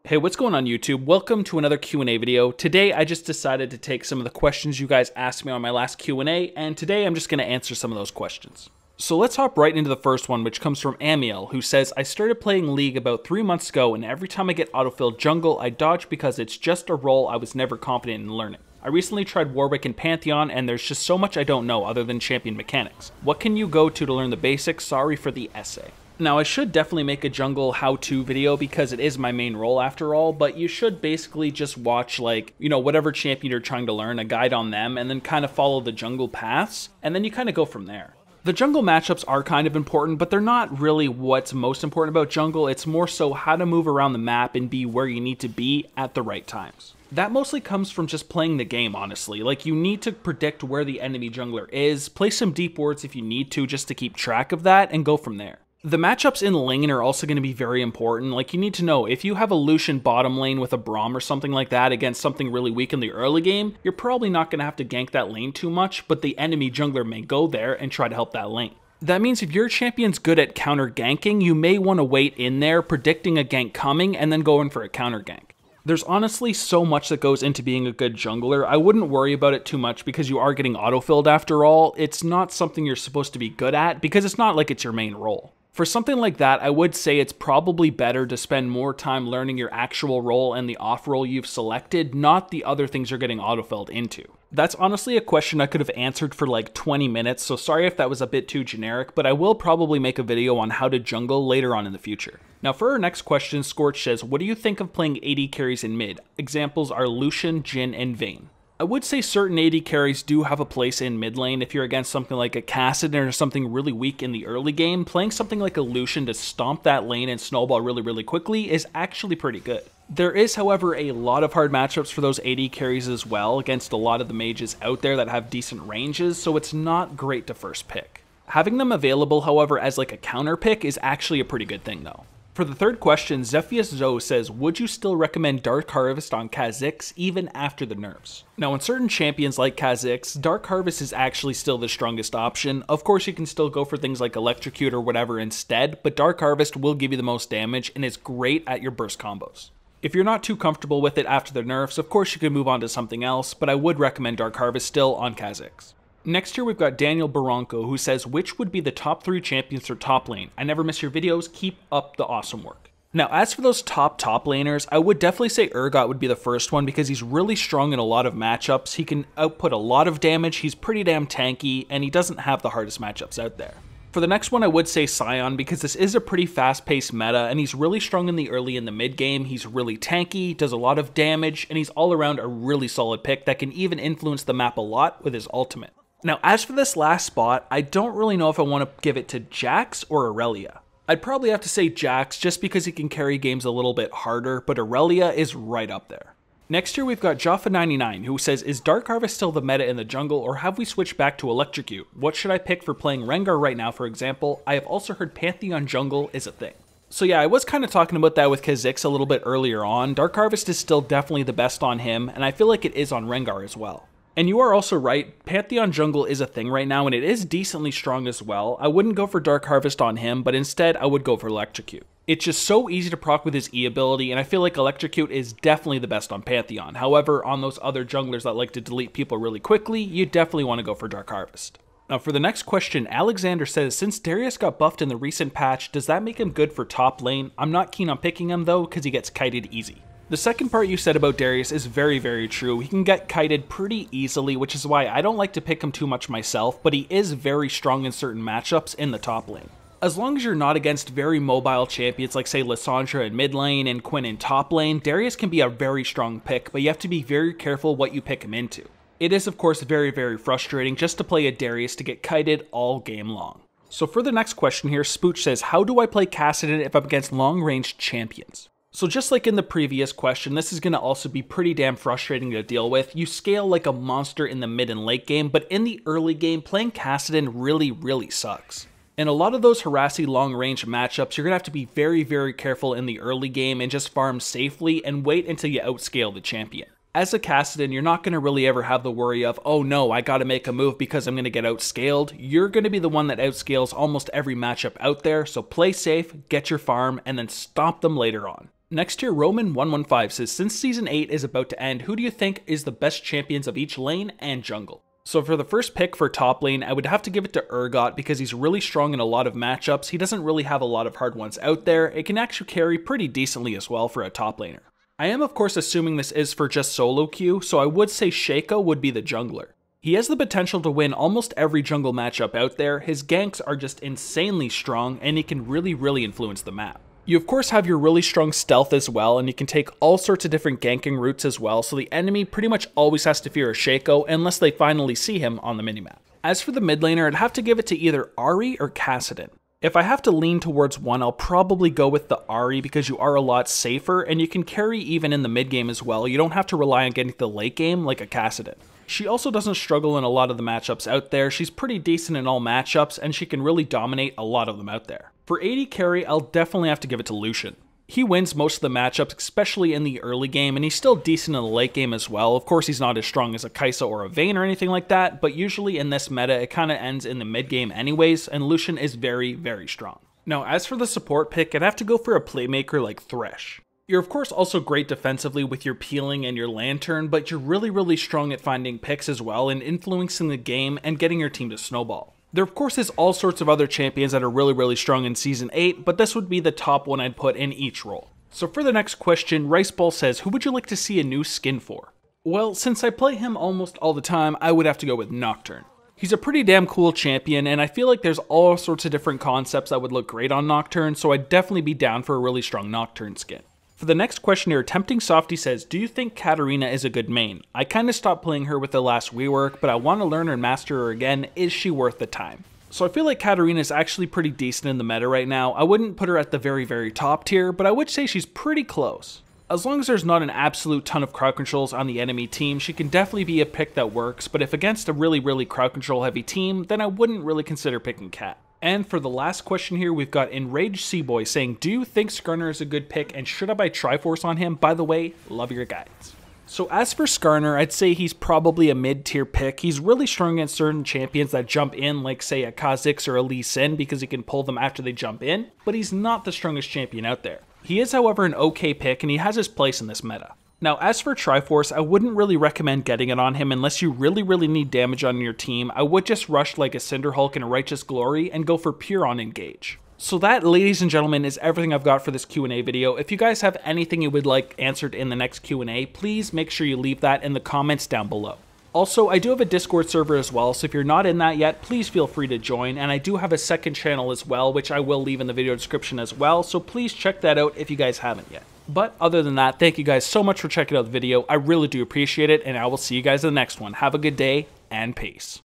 Hey, what's going on YouTube? Welcome to another Q&A video. Today, I just decided to take some of the questions you guys asked me on my last Q&A, and today I'm just going to answer some of those questions. So let's hop right into the first one, which comes from Amiel, who says, I started playing League about 3 months ago, and every time I get autofilled jungle, I dodge because it's just a role I was never confident in learning. I recently tried Warwick and Pantheon, and there's just so much I don't know other than champion mechanics. What can you go to learn the basics? Sorry for the essay. Now, I should definitely make a jungle how-to video because it is my main role after all, but you should basically just watch, whatever champion you're trying to learn, a guide on them, and then kind of follow the jungle paths, and then you kind of go from there. The jungle matchups are kind of important, but they're not really what's most important about jungle. It's more so how to move around the map and be where you need to be at the right times. That mostly comes from just playing the game, honestly. Like, you need to predict where the enemy jungler is, play some deep wards if you need to just to keep track of that, and go from there. The matchups in lane are also going to be very important. Like, you need to know, if you have a Lucian bottom lane with a Braum or something like that against something really weak in the early game, you're probably not going to have to gank that lane too much, but the enemy jungler may go there and try to help that lane. That means if your champion's good at counter ganking, you may want to wait in there, predicting a gank coming, and then go in for a counter gank. There's honestly so much that goes into being a good jungler. I wouldn't worry about it too much because you are getting autofilled after all. It's not something you're supposed to be good at because it's not like it's your main role. For something like that, I would say it's probably better to spend more time learning your actual role and the off role you've selected, not the other things you're getting autofilled into. That's honestly a question I could have answered for like 20 minutes, so sorry if that was a bit too generic, but I will probably make a video on how to jungle later on in the future. Now for our next question, Scorch says, what do you think of playing AD carries in mid? Examples are Lucian, Jhin, and Vayne. I would say certain AD carries do have a place in mid lane. If you're against something like a Kassadin or something really weak in the early game, playing something like a Lucian to stomp that lane and snowball really quickly is actually pretty good. There is, however, a lot of hard matchups for those AD carries as well against a lot of the mages out there that have decent ranges, so it's not great to first pick. Having them available, however, as like a counter pick is actually a pretty good thing though. For the third question, Zephius Zoe says, would you still recommend Dark Harvest on Kha'Zix even after the nerfs? Now, in certain champions like Kha'Zix, Dark Harvest is actually still the strongest option. Of course, you can still go for things like Electrocute or whatever instead, but Dark Harvest will give you the most damage and is great at your burst combos. If you're not too comfortable with it after the nerfs, of course you can move on to something else, but I would recommend Dark Harvest still on Kha'Zix. Next here we've got Daniel Barranco, who says, which would be the top 3 champions for top lane? I never miss your videos, keep up the awesome work. Now, as for those top laners, I would definitely say Urgot would be the first one because he's really strong in a lot of matchups. He can output a lot of damage, he's pretty damn tanky, and he doesn't have the hardest matchups out there. For the next one, I would say Sion because this is a pretty fast-paced meta, and he's really strong in the early and the mid game. He's really tanky, does a lot of damage, and he's all around a really solid pick that can even influence the map a lot with his ultimate. Now, as for this last spot, I don't really know if I want to give it to Jax or Aurelia. I'd probably have to say Jax just because he can carry games a little bit harder, but Aurelia is right up there. Next here we've got Jaffa99 who says, is Dark Harvest still the meta in the jungle or have we switched back to Electrocute? What should I pick for playing Rengar right now, for example? I have also heard Pantheon jungle is a thing. So yeah, I was kind of talking about that with Kha'Zix a little bit earlier on. Dark Harvest is still definitely the best on him, and I feel like it is on Rengar as well. And you are also right, Pantheon jungle is a thing right now and it is decently strong as well. I wouldn't go for Dark Harvest on him, but instead I would go for Electrocute. It's just so easy to proc with his E ability and I feel like Electrocute is definitely the best on Pantheon. However, on those other junglers that like to delete people really quickly, you definitely want to go for Dark Harvest. Now for the next question, Alexander says, since Darius got buffed in the recent patch, does that make him good for top lane? I'm not keen on picking him though because he gets kited easy. The second part you said about Darius is very true. He can get kited pretty easily, which is why I don't like to pick him too much myself, but he is very strong in certain matchups in the top lane. As long as you're not against very mobile champions like say Lissandra in mid lane and Quinn in top lane, Darius can be a very strong pick, but you have to be very careful what you pick him into. It is of course very frustrating just to play a Darius to get kited all game long. So for the next question here, Spooch says, how do I play Kassadin if I'm against long-range champions? So just like in the previous question, this is going to also be pretty damn frustrating to deal with. You scale like a monster in the mid and late game, but in the early game, playing Kassadin really sucks. In a lot of those harassy long-range matchups, you're going to have to be very careful in the early game and just farm safely and wait until you outscale the champion. As a Kassadin, you're not going to really ever have the worry of, oh no, I got to make a move because I'm going to get outscaled. You're going to be the one that outscales almost every matchup out there, so play safe, get your farm, and then stomp them later on. Next here, Roman115 says, since Season 8 is about to end, who do you think is the best champions of each lane and jungle? So for the first pick for top lane, I would have to give it to Urgot because he's really strong in a lot of matchups. He doesn't really have a lot of hard ones out there. It can actually carry pretty decently as well for a top laner. I am of course assuming this is for just solo queue, so I would say Shaco would be the jungler. He has the potential to win almost every jungle matchup out there. His ganks are just insanely strong and he can really influence the map. You of course have your really strong stealth as well, and you can take all sorts of different ganking routes as well, so the enemy pretty much always has to fear a Shaco unless they finally see him on the minimap. As for the mid laner, I'd have to give it to either Ahri or Kassadin. If I have to lean towards one, I'll probably go with the Ahri because you are a lot safer and you can carry even in the mid game as well. You don't have to rely on getting to the late game like a Kassadin. She also doesn't struggle in a lot of the matchups out there. She's pretty decent in all matchups and she can really dominate a lot of them out there. For AD carry, I'll definitely have to give it to Lucian. He wins most of the matchups, especially in the early game, and he's still decent in the late game as well. Of course, he's not as strong as a Kai'Sa or a Vayne or anything like that, but usually in this meta, it kind of ends in the mid game anyways, and Lucian is very strong. Now, as for the support pick, I'd have to go for a playmaker like Thresh. You're of course also great defensively with your peeling and your lantern, but you're really strong at finding picks as well and influencing the game and getting your team to snowball. There of course is all sorts of other champions that are really strong in Season 8, but this would be the top one I'd put in each role. So for the next question, Riceball says, who would you like to see a new skin for? Well, since I play him almost all the time, I would have to go with Nocturne. He's a pretty damn cool champion, and I feel like there's all sorts of different concepts that would look great on Nocturne, so I'd definitely be down for a really strong Nocturne skin. For the next question here, Tempting Softy says, do you think Katarina is a good main? I kinda stopped playing her with the last rework, but I want to learn and master her again. Is she worth the time? So I feel like Katarina is actually pretty decent in the meta right now. I wouldn't put her at the very top tier, but I would say she's pretty close. As long as there's not an absolute ton of crowd controls on the enemy team, she can definitely be a pick that works, but if against a really crowd control heavy team, then I wouldn't really consider picking Kat. And for the last question here, we've got Enraged Seaboy saying, do you think Skarner is a good pick and should I buy Triforce on him? By the way, love your guides. So as for Skarner, I'd say he's probably a mid-tier pick. He's really strong against certain champions that jump in, like say a Kha'Zix or a Lee Sin, because he can pull them after they jump in, but he's not the strongest champion out there. He is, however, an okay pick, and he has his place in this meta. Now, as for Triforce, I wouldn't really recommend getting it on him unless you really need damage on your team. I would just rush like a Cinderhulk and a Righteous Glory and go for pure on engage. So that, ladies and gentlemen, is everything I've got for this Q&A video. If you guys have anything you would like answered in the next Q&A, please make sure you leave that in the comments down below. Also, I do have a Discord server as well, so if you're not in that yet, please feel free to join, and I do have a second channel as well, which I will leave in the video description as well, so please check that out if you guys haven't yet. But other than that, thank you guys so much for checking out the video. I really do appreciate it, and I will see you guys in the next one. Have a good day, and peace.